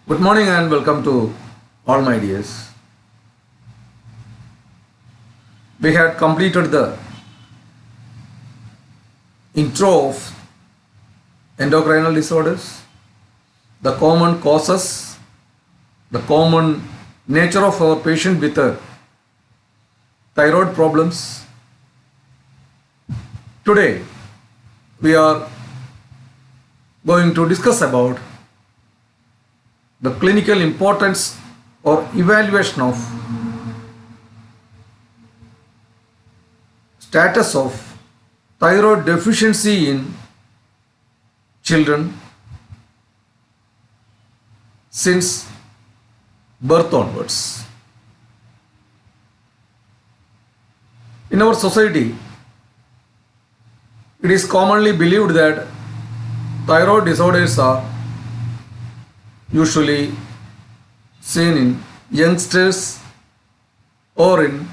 Good morning and welcome to all my dears. We had completed the intro of endocrinal disorders, the common causes, the common nature of our patient with thyroid problems. Today we are going to discuss about the clinical importance or evaluation of status of thyroid deficiency in children since birth onwards. In our society, it is commonly believed that thyroid disorders are usually seen in youngsters or in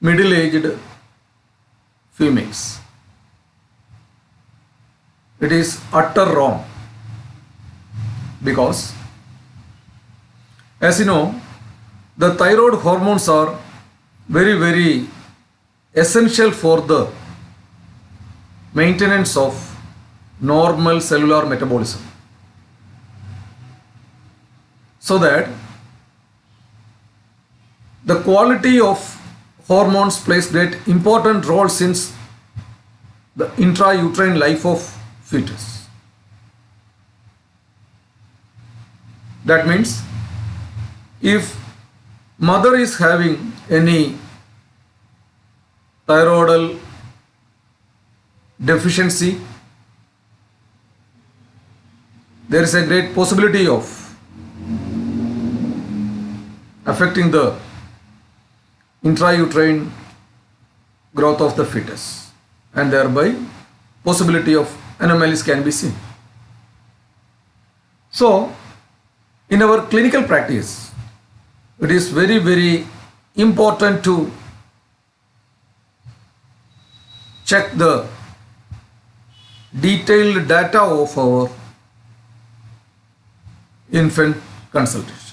middle-aged females. It is utter wrong because, as you know, the thyroid hormones are very essential for the maintenance of normal cellular metabolism, so that the quality of hormones plays great important role since the intrauterine life of fetus. That means if mother is having any thyroidal deficiency, there is a great possibility of affecting the intrauterine growth of the fetus, and thereby possibility of anomalies can be seen. So in our clinical practice, it is very important to check the detailed data of our infant consultation.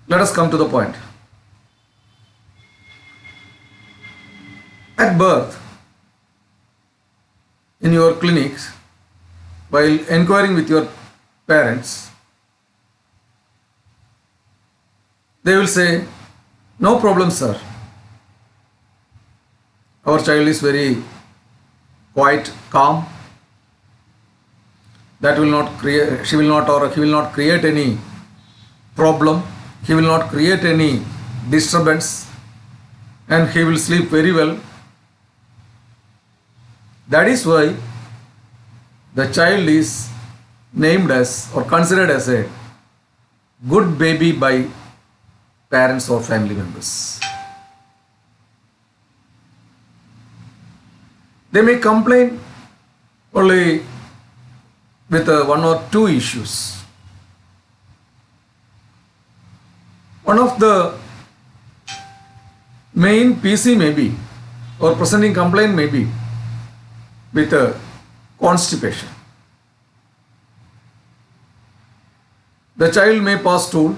Let us come to the point. At birth, in your clinics, while inquiring with your parents, they will say, "No problem, sir. Our child is very quite calm. That will not create, she will not or he will not create any problem. He will not create any disturbance, and he will sleep very well. That is why the child is named as or considered as a good baby by parents or family members." They may complain only with one or two issues. One of the main PC may be, or presenting complaint may be, with constipation. The child may pass stool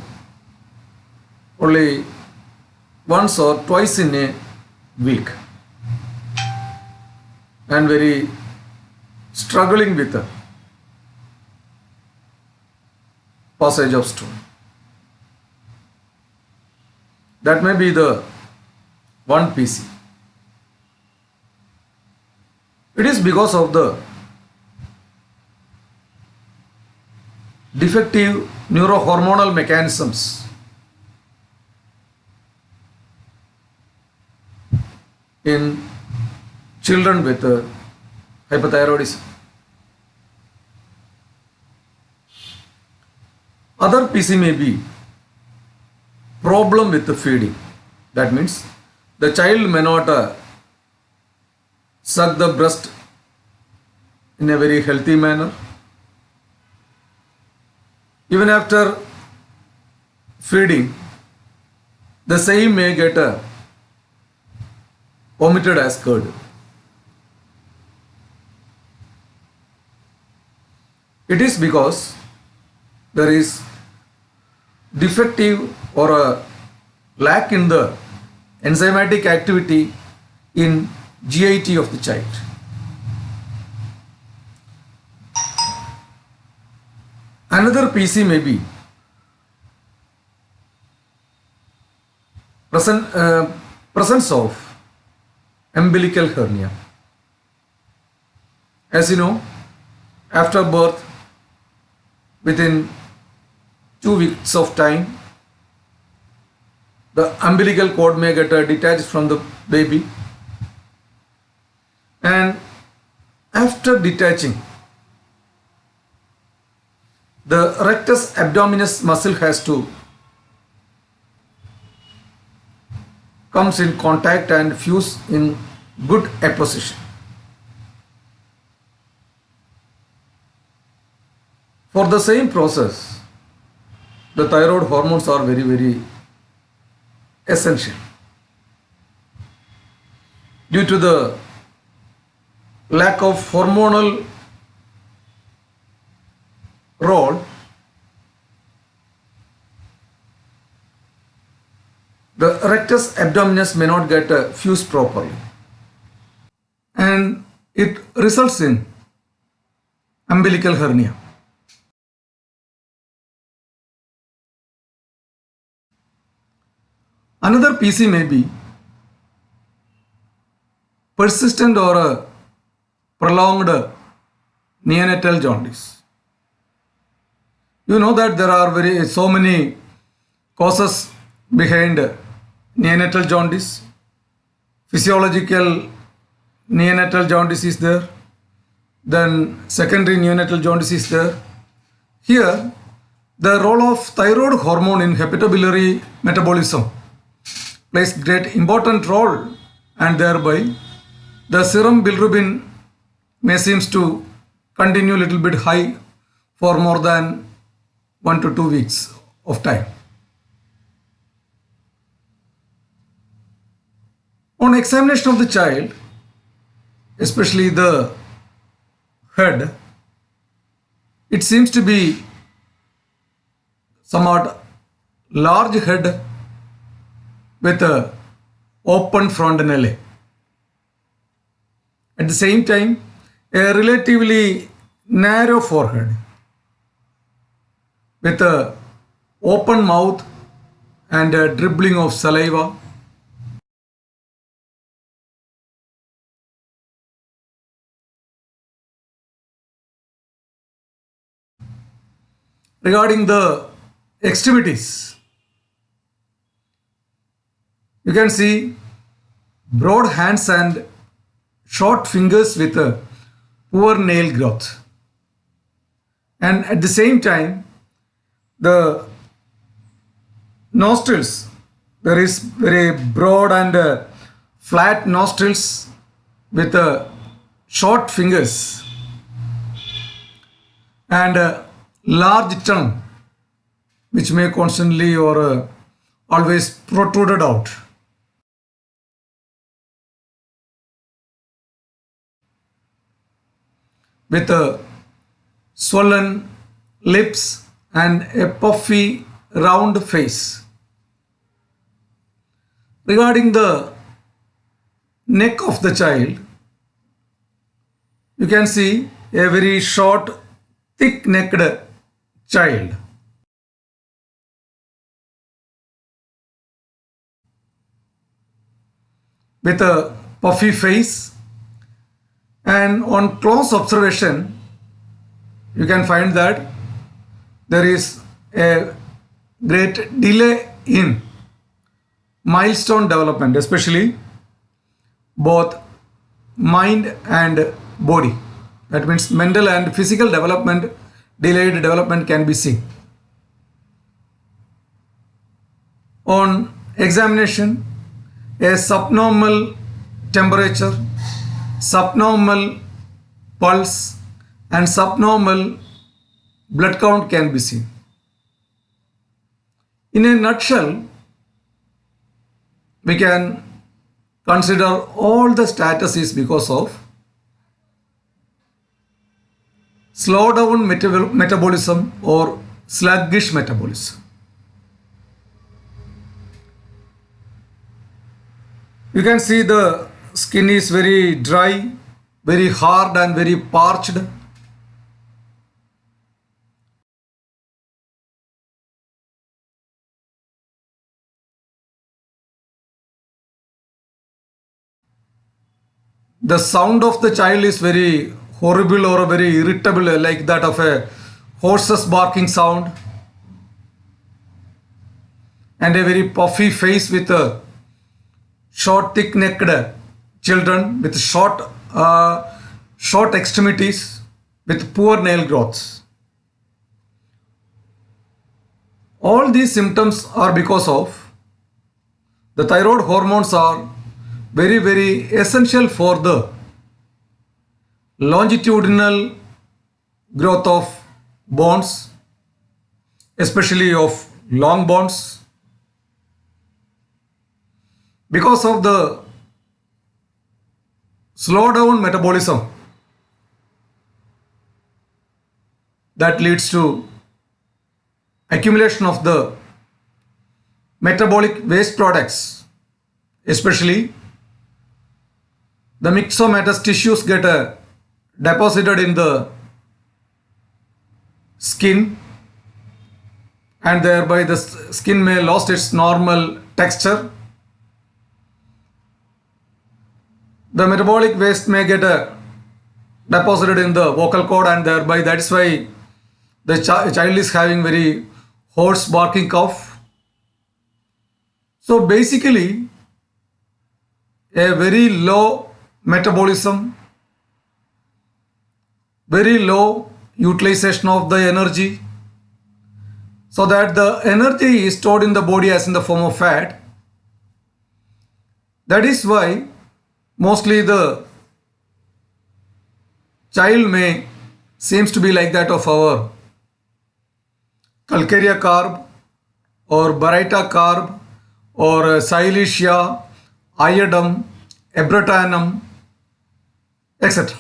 only once or twice in a week and very struggling with the passage of stool. That may be the one PC. It is because of the defective neurohormonal mechanisms in children with hypothyroidism. Other PC may be problem with the feeding. That means the child may not suck the breast in a very healthy manner. Even after feeding, the same may get omitted as curd. It is because there is defective or a lack in the enzymatic activity in GIT of the child. Another PC may be presence of umbilical hernia. As you know, after birth, within 2 weeks of time, the umbilical cord may get detached from the baby, and after detaching, the rectus abdominis muscle has to comes in contact and fuse in good apposition. For the same process, the thyroid hormones are very essential. Due to the lack of hormonal role, the rectus abdominis may not get fused properly, and it results in umbilical hernia. Another PC may be persistent or a prolonged neonatal jaundice. You know that there are so many causes behind neonatal jaundice. Physiological neonatal jaundice is there, then secondary neonatal jaundice is there. Here, the role of thyroid hormone in hepatobiliary metabolism plays great important role, and thereby the serum bilirubin may seems to continue a little bit high for more than 1 to 2 weeks of time. On examination of the child, especially the head, it seems to be somewhat large head with a open frontanelle. At the same time, a relatively narrow forehead with a open mouth and a dribbling of saliva. Regarding the extremities, you can see broad hands and short fingers with a poor nail growth. And at the same time, the nostrils, there is very broad and flat nostrils with short fingers and a large tongue which may constantly or always protruded out. With swollen lips and a puffy round face. Regarding the neck of the child, you can see a very short, thick-necked child. With a puffy face, and on close observation, you can find that there is a great delay in milestone development, especially both mind and body. That means mental and physical development, delayed development can be seen. On examination, a subnormal temperature, subnormal pulse and subnormal blood count can be seen. In a nutshell, we can consider all the status is because of slow down metabolism or sluggish metabolism. You can see the skin is very dry, very hard and very parched. The sound of the child is very horrible or very irritable, like that of a horse's barking sound, and a very puffy face with a short thick necked children with short extremities with poor nail growths. All these symptoms are because of the thyroid hormones are very essential for the longitudinal growth of bones, especially of long bones. Because of the slow down metabolism that leads to accumulation of the metabolic waste products, especially the myxomatous tissues get deposited in the skin, and thereby the skin may lost its normal texture. The metabolic waste may get deposited in the vocal cord, and thereby that is why the child is having very hoarse barking cough. So basically a very low metabolism, very low utilization of the energy, so that the energy is stored in the body as in the form of fat. That is why mostly the child may seems to be like that of our calcarea carb or baryta carb or silicea, iodum, abrotanum, etc.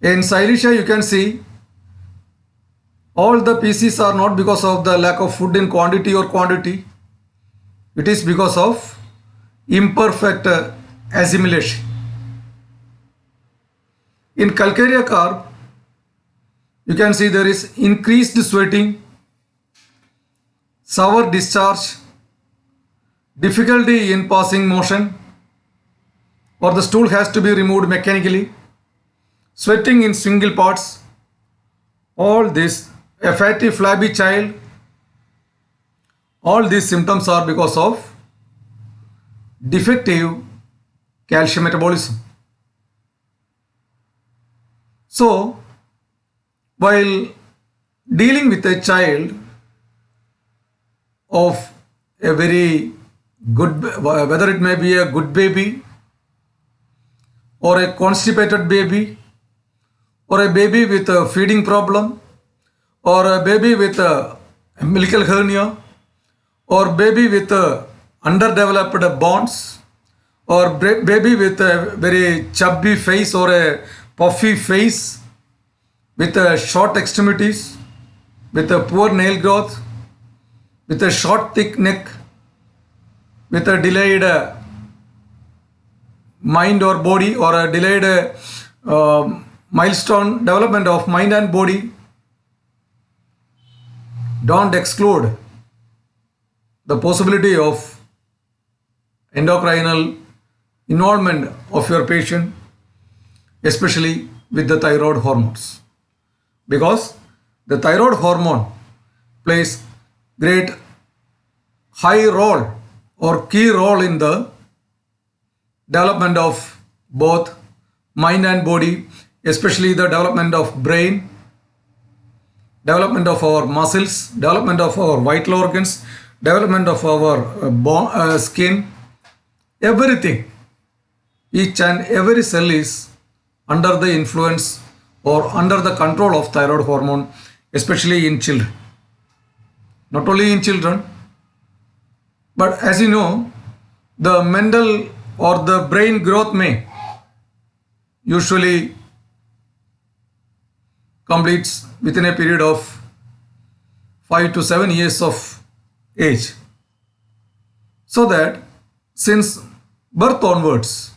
In silicea, you can see all the PCs are not because of the lack of food in quantity or quantity. It is because of imperfect assimilation. In calcarea carb, you can see there is increased sweating, sour discharge, difficulty in passing motion, or the stool has to be removed mechanically, sweating in single parts. All this, a fatty flabby child, all these symptoms are because of defective calcium metabolism. So while dealing with a child of a very good, whether it may be a good baby or a constipated baby or a baby with a feeding problem or a baby with a umbilical hernia or baby with underdeveloped bones or baby with a very chubby face or a puffy face with short extremities, with a poor nail growth, with a short thick neck, with a delayed mind or body or a delayed milestone development of mind and body, don't exclude the possibility of endocrinal involvement of your patient, especially with the thyroid hormones, because the thyroid hormone plays great high role or key role in the development of both mind and body, especially the development of brain, development of our muscles, development of our vital organs, development of our skin, everything. Each and every cell is under the influence or under the control of thyroid hormone, especially in children. Not only in children, but as you know, the mental or the brain growth may usually completes within a period of 5 to 7 years of age. So that since birth onwards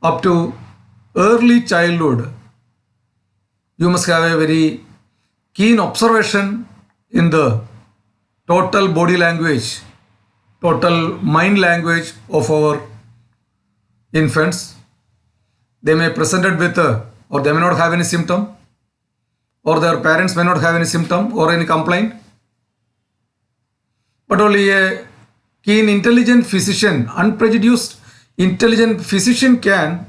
up to early childhood, you must have a very keen observation in the total body language, total mind language of our infants. They may presented with or they may not have any symptom, or their parents may not have any symptom or any complaint, but only a keen intelligent physician, unprejudiced intelligent physician can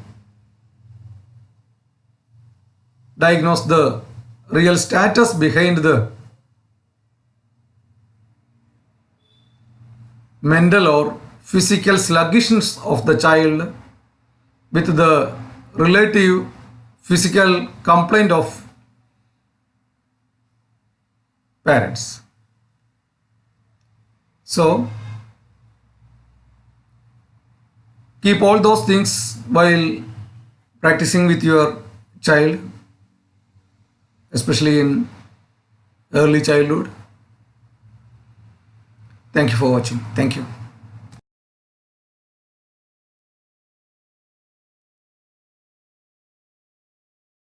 diagnose the real status behind the mental or physical sluggishness of the child with the relative physical complaint of parents. So keep all those things while practicing with your child, especially in early childhood. Thank you for watching. Thank you.